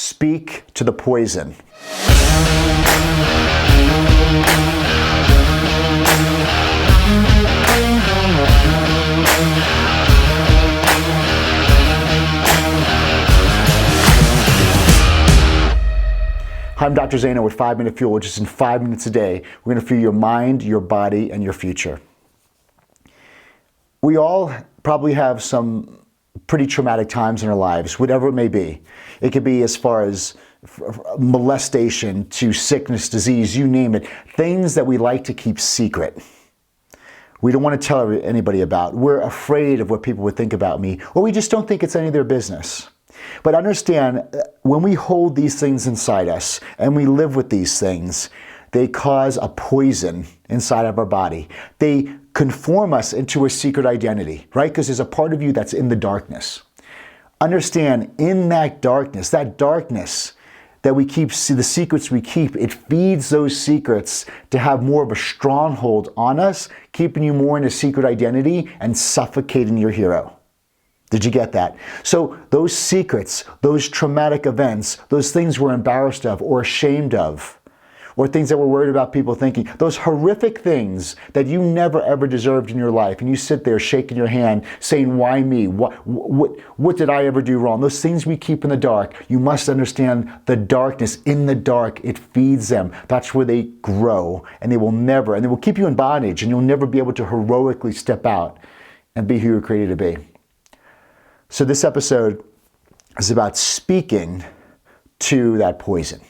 Speak to the poison. I'm Dr. Zaino with 5 Minute Fuel. Just in 5 minutes a day, we're going to fuel your mind, your body, and your future. We all probably have some pretty traumatic times in our lives, whatever it may be. It could be as far as molestation to sickness, disease, you name it. Things that we like to keep secret. We don't want to tell anybody about. We're afraid of what people would think about me, or we just don't think it's any of their business. But understand, when we hold these things inside us and we live with these things, they cause a poison inside of our body. They conform us into a secret identity, right? Because there's a part of you that's in the darkness. Understand, in that darkness that we keep, the secrets we keep, it feeds those secrets to have more of a stronghold on us, keeping you more in a secret identity and suffocating your hero. Did you get that? So those secrets, those traumatic events, those things we're embarrassed of or ashamed of, or things that we're worried about people thinking, those horrific things that you never ever deserved in your life, and you sit there shaking your hand saying, why me? What did I ever do wrong? Those things we keep in the dark, you must understand the darkness. In the dark, it feeds them. That's where they grow, and they will keep you in bondage, and you'll never be able to heroically step out and be who you're created to be. So this episode is about speaking to that poison.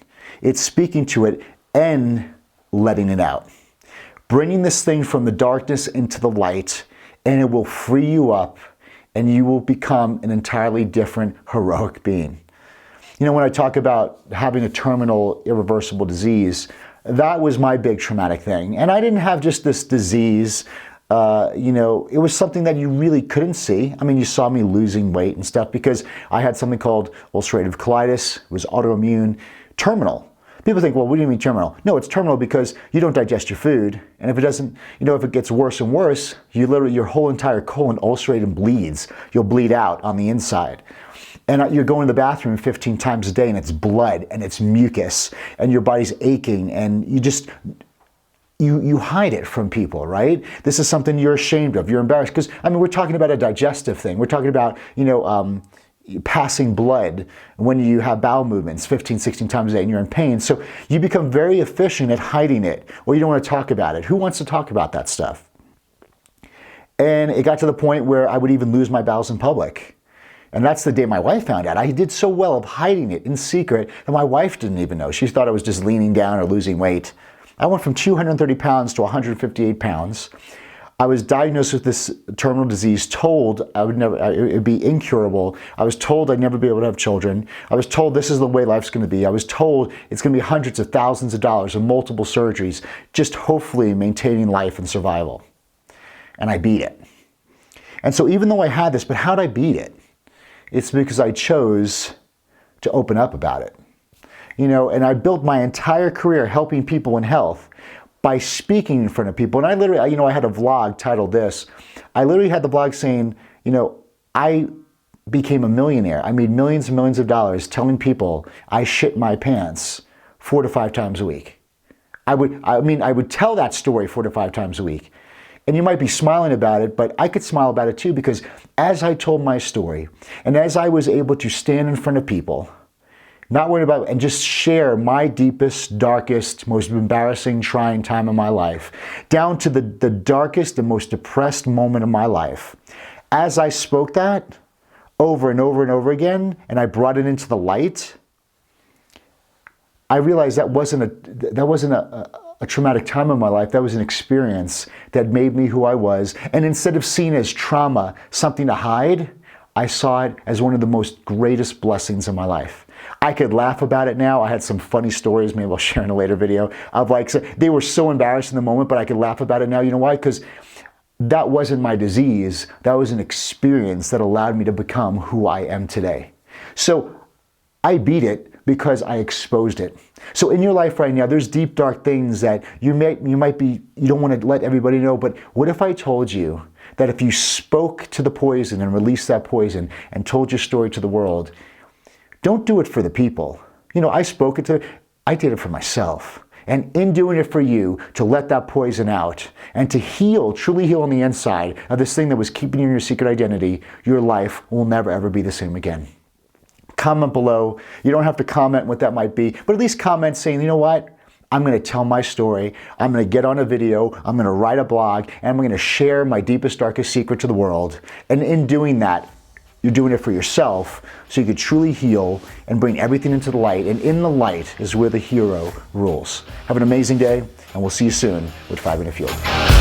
It's speaking to it and letting it out. Bringing this thing from the darkness into the light, and it will free you up, and you will become an entirely different, heroic being. You know, when I talk about having a terminal, irreversible disease, that was my big traumatic thing. And I didn't have just this disease. It was something that you really couldn't see. I mean, you saw me losing weight and stuff because I had something called ulcerative colitis. It was autoimmune, terminal. People think, well, what do you mean terminal? No, it's terminal because you don't digest your food. And if it doesn't, if it gets worse and worse, your whole entire colon ulcerates and bleeds. You'll bleed out on the inside. And you're going to the bathroom 15 times a day, and it's blood and it's mucus and your body's aching, and you hide it from people, right? This is something you're ashamed of. You're embarrassed because, we're talking about a digestive thing. We're talking about, passing blood when you have bowel movements 15, 16 times a day and you're in pain. So you become very efficient at hiding it, or you don't want to talk about it. Who wants to talk about that stuff? And it got to the point where I would even lose my bowels in public. And that's the day my wife found out. I did so well of hiding it in secret that my wife didn't even know. She thought I was just leaning down or losing weight. I went from 230 pounds to 158 pounds. I was diagnosed with this terminal disease, told it would be incurable. I was told I'd never be able to have children. I was told this is the way life's going to be. I was told it's going to be hundreds of thousands of dollars and multiple surgeries, just hopefully maintaining life and survival. And I beat it. And so even though I had this, but how'd I beat it? It's because I chose to open up about it. And I built my entire career helping people in health by speaking in front of people. And I literally, I had a vlog titled this. I literally had the vlog saying, I became a millionaire. I made millions and millions of dollars telling people I shit my pants 4 to 5 times a week. I would tell that story 4 to 5 times a week. And you might be smiling about it, but I could smile about it too, because as I told my story, and as I was able to stand in front of people, not worried about, and just share my deepest, darkest, most embarrassing, trying time of my life, down to the darkest and most depressed moment of my life. As I spoke that over and over and over again, and I brought it into the light, I realized that wasn't a traumatic time in my life. That was an experience that made me who I was. And instead of seeing it as trauma, something to hide, I saw it as one of the most greatest blessings in my life. I could laugh about it now. I had some funny stories, maybe I'll share in a later video, of they were so embarrassed in the moment, but I could laugh about it now. You know why? Because that wasn't my disease. That was an experience that allowed me to become who I am today. So I beat it because I exposed it. So in your life right now, there's deep, dark things that you don't want to let everybody know, but what if I told you that if you spoke to the poison and released that poison and told your story to the world, Don't do it for the people. I did it for myself. And in doing it for you, to let that poison out and to heal, truly heal on the inside of this thing that was keeping you in your secret identity, your life will never ever be the same again. Comment below. You don't have to comment what that might be, but at least comment saying, you know what? I'm going to tell my story. I'm going to get on a video. I'm going to write a blog, and I'm going to share my deepest, darkest secret to the world. And in doing that, you're doing it for yourself so you could truly heal and bring everything into the light. And in the light is where the hero rules. Have an amazing day, and we'll see you soon with 5 Minute Fuel.